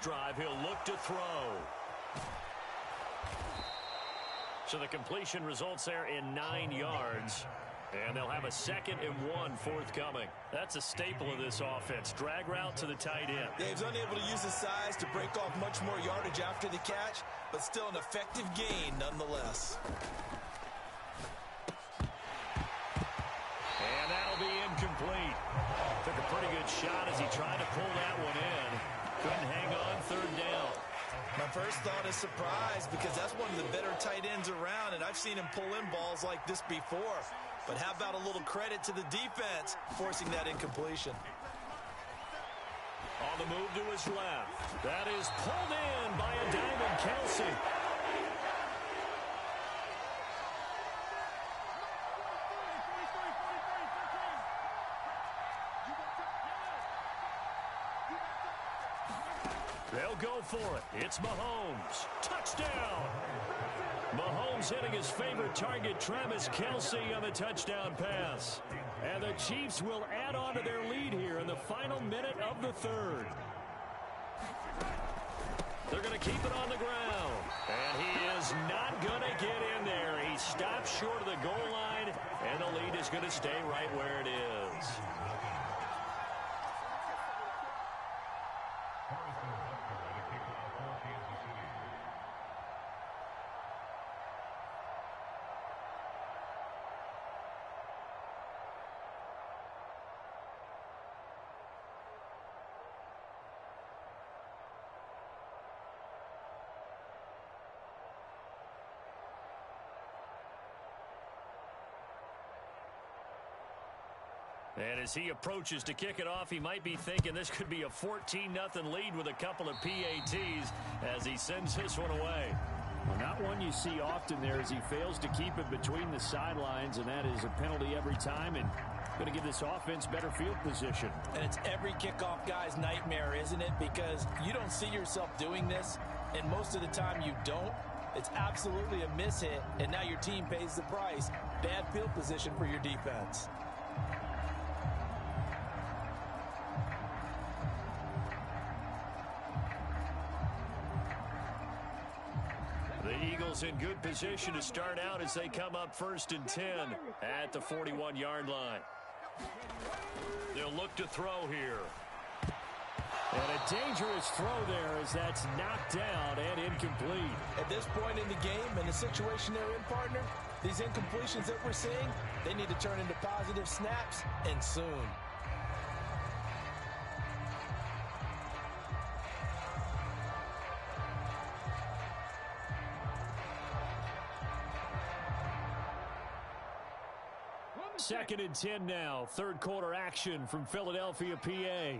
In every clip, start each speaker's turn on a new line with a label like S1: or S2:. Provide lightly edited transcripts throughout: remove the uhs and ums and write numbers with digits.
S1: drive, he'll look to throw. So the completion results there in 9 yards. And they'll have a 2nd and 1 forthcoming. That's a staple of this offense. Drag route to the tight end.
S2: Yeah, he's unable to use his size to break off much more yardage after the catch, but still an effective gain nonetheless.
S1: And that'll be incomplete. Took a pretty good shot as he tried to pull that one in. Couldn't hang on, 3rd down.
S2: My first thought is surprise because that's one of the better tight ends around, and I've seen him pull in balls like this before. But how about a little credit to the defense forcing that incompletion?
S1: On the move to his left. That is pulled in by a Diamond Kelsey. They'll go for it. It's Mahomes. Touchdown! Mahomes hitting his favorite target, Travis Kelce, on the touchdown pass. And the Chiefs will add on to their lead here in the final minute of the 3rd. They're going to keep it on the ground. And he is not going to get in there. He stops short of the goal line, and the lead is going to stay right where it is. And as he approaches to kick it off, he might be thinking this could be a 14-0 lead with a couple of PATs as he sends this one away.
S3: Well, not one you see often there as he fails to keep it between the sidelines, and that is a penalty every time and going to give this offense better field position.
S2: And it's every kickoff guy's nightmare, isn't it? Because you don't see yourself doing this, and most of the time you don't. It's absolutely a mishit, and now your team pays the price. Bad field position for your defense.
S1: The Eagles in good position to start out as they come up 1st and 10 at the 41-yard line. They'll look to throw here.
S3: And a dangerous throw there as that's knocked down and incomplete.
S2: At this point in the game and the situation they're in, partner, these incompletions that we're seeing, they need to turn into positive snaps, and soon.
S3: Second and 10 now. 3rd quarter action from Philadelphia, PA.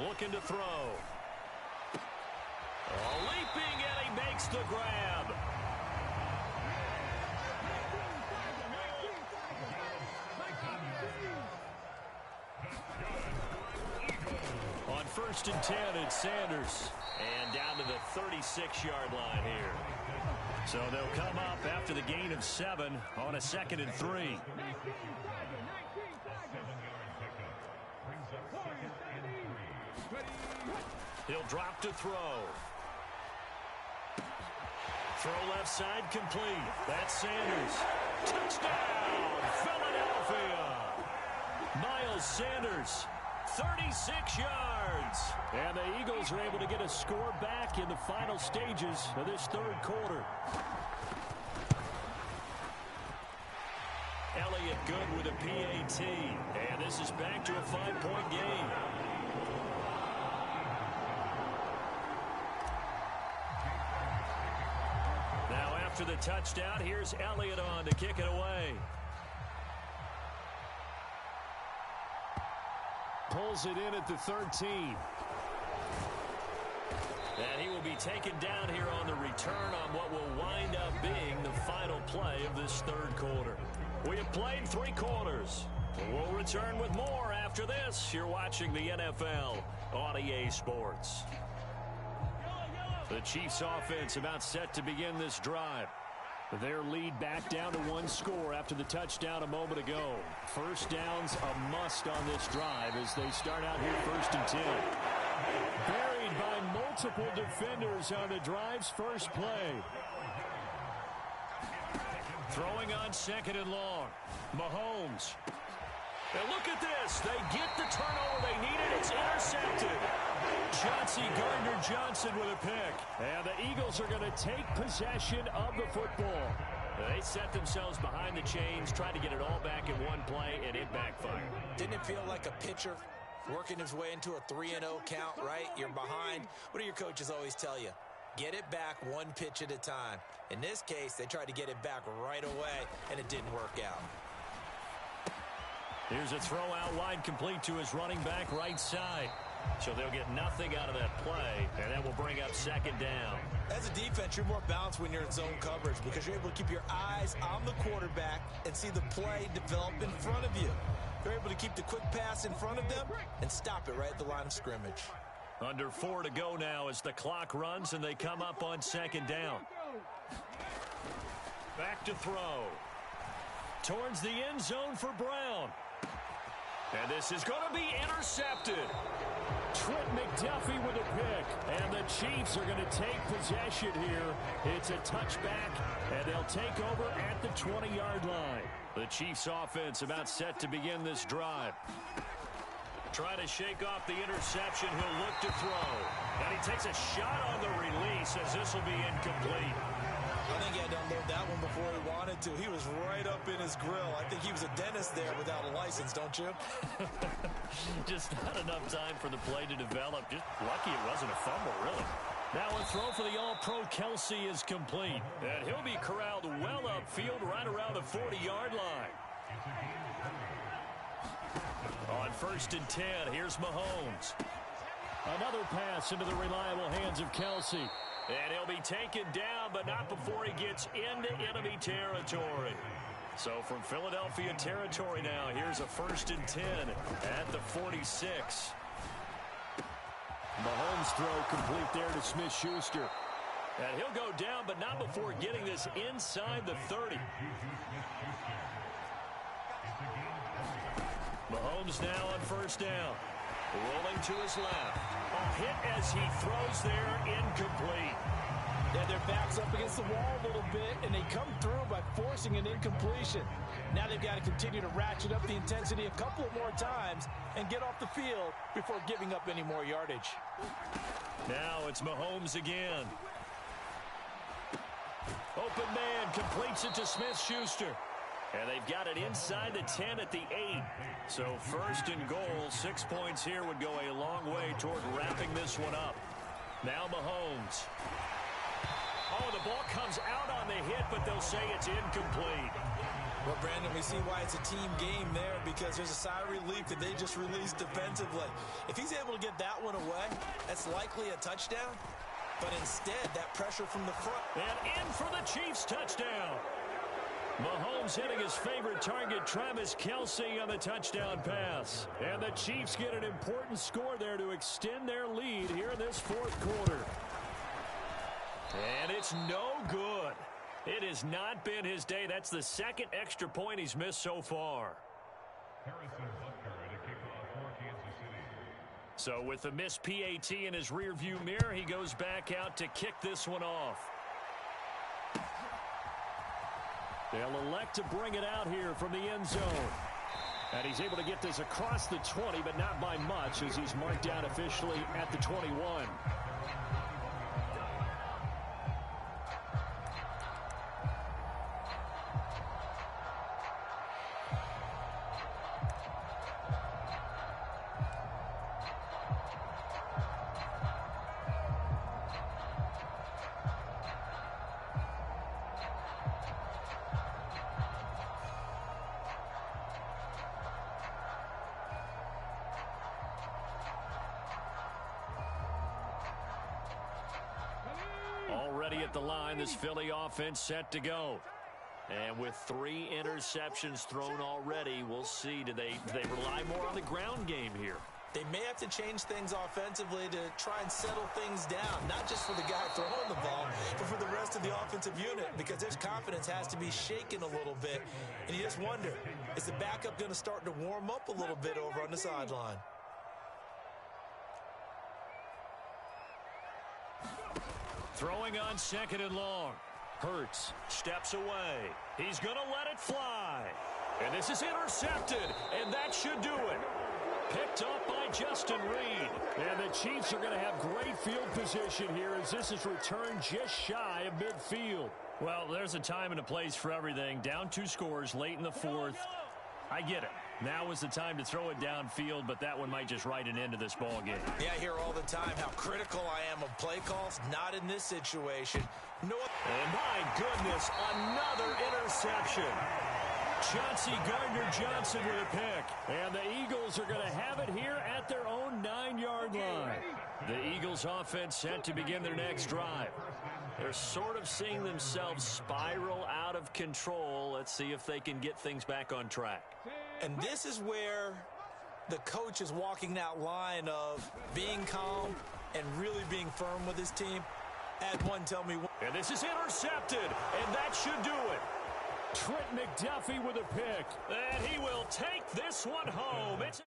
S1: Looking to throw. Leaping, and he makes the grab. On 1st and 10, it's Sanders. And down to the 36-yard line here. So they'll come up after the gain of 7 on a 2nd and 3. He'll drop to throw. Throw left side complete. That's Sanders. Touchdown, Philadelphia. Miles Sanders, 36 yards.
S3: And the Eagles are able to get a score back in the final stages of this 3rd quarter.
S1: Elliott good with a PAT. And this is back to a 5-point game. Now after the touchdown, here's Elliott on to kick it away.
S3: Pulls it in at the 13.
S1: And he will be taken down here on the return on what will wind up being the final play of this 3rd quarter. We have played 3 quarters. We'll return with more after this. You're watching the NFL on EA Sports. The Chiefs offense about set to begin this drive.
S3: Their lead back down to one score after the touchdown a moment ago. First down's a must on this drive as they start out here 1st and 10. Buried by multiple defenders on the drive's first play. Throwing on 2nd and long. Mahomes. And look at this. They get the turnover they needed. It's intercepted. Chauncey Gardner-Johnson with a pick. And the Eagles are going to take possession of the football. They set themselves behind the chains, tried to get it all back in one play, and it backfired.
S2: Didn't it feel like a pitcher working his way into a 3-0 count, right? You're behind. What do your coaches always tell you? Get it back one pitch at a time. In this case, they tried to get it back right away, and it didn't work out.
S3: Here's a throw out wide, complete to his running back right side. So they'll get nothing out of that play, and that will bring up 2nd down.
S2: As a defense, you're more balanced when you're in zone coverage because you're able to keep your eyes on the quarterback and see the play develop in front of you. You're able to keep the quick pass in front of them and stop it right at the line of scrimmage.
S3: Under 4 to go now as the clock runs and they come up on 2nd down. Back to throw. Towards the end zone for Brown. And this is going to be intercepted. Trent McDuffie with a pick. And the Chiefs are going to take possession here. It's a touchback, and they'll take over at the 20-yard line. The Chiefs offense about set to begin this drive. Trying to shake off the interception. He'll look to throw. And he takes a shot on the release as this will be incomplete.
S2: I think he had to unload that one before he wanted to. He was right up in his grill. I think he was a dentist there without a license, don't you?
S3: Just not enough time for the play to develop. Just lucky it wasn't a fumble, really. Now a throw for the All-Pro Kelsey is complete. And he'll be corralled well upfield right around the 40-yard line. On 1st and 10, here's Mahomes. Another pass into the reliable hands of Kelsey. And he'll be taken down, but not before he gets into enemy territory. So from Philadelphia territory now, here's a 1st and 10 at the 46. Mahomes throw complete there to Smith-Schuster. And he'll go down, but not before getting this inside the 30. Mahomes now on 1st down. Rolling to his left. A hit as he throws there, incomplete.
S2: Yeah, their back's up against the wall a little bit, and they come through by forcing an incompletion. Now they've got to continue to ratchet up the intensity a couple of more times and get off the field before giving up any more yardage.
S3: Now it's Mahomes again. Open man completes it to Smith-Schuster. And they've got it inside the 10 at the 8. So 1st and goal, 6 points here would go a long way toward wrapping this one up. Now Mahomes. Oh, the ball comes out on the hit, but they'll say it's incomplete.
S2: Well, Brandon, we see why it's a team game there because there's a sigh of relief that they just released defensively. If he's able to get that one away, that's likely a touchdown. But instead, that pressure from the front.
S3: And in for the Chiefs touchdown. Mahomes hitting his favorite target, Travis Kelce, on the touchdown pass. And the Chiefs get an important score there to extend their lead here in this 4th quarter. And it's no good. It has not been his day. That's the 2nd extra point he's missed so far. So with the missed PAT in his rearview mirror, he goes back out to kick this one off. They'll elect to bring it out here from the end zone. And he's able to get this across the 20, but not by much as he's marked down officially at the 21. Already at the line, this Philly offense set to go. And with 3 interceptions thrown already, we'll see. Do they rely more on the ground game here?
S2: They may have to change things offensively to try and settle things down, not just for the guy throwing the ball, but for the rest of the offensive unit, because their confidence has to be shaken a little bit. And you just wonder, is the backup going to start to warm up a little bit over on the sideline?
S1: Throwing on 2nd and long. Hurts steps away. He's going to let it fly. And this is intercepted, and that should do it. Picked up by Justin Reed. And the Chiefs are going to have great field position here as this is returned just shy of midfield. Well, there's a time and a place for everything. Down 2 scores late in the 4th. I get it. Now is the time to throw it downfield, but that one might just write an end to this ball game.
S2: Yeah, I hear all the time how critical I am of play calls. Not in this situation. No.
S1: And my goodness, another interception. Chauncey Gardner-Johnson with a pick. And the Eagles are going to have it here at their own 9-yard line. The Eagles offense set to begin their next drive. They're sort of seeing themselves spiral out of control. Let's see if they can get things back on track.
S2: And this is where the coach is walking that line of being calm and really being firm with his team. Add one, tell me one.
S1: And this is intercepted, and that should do it. Trent McDuffie with a pick, and he will take this one home. It's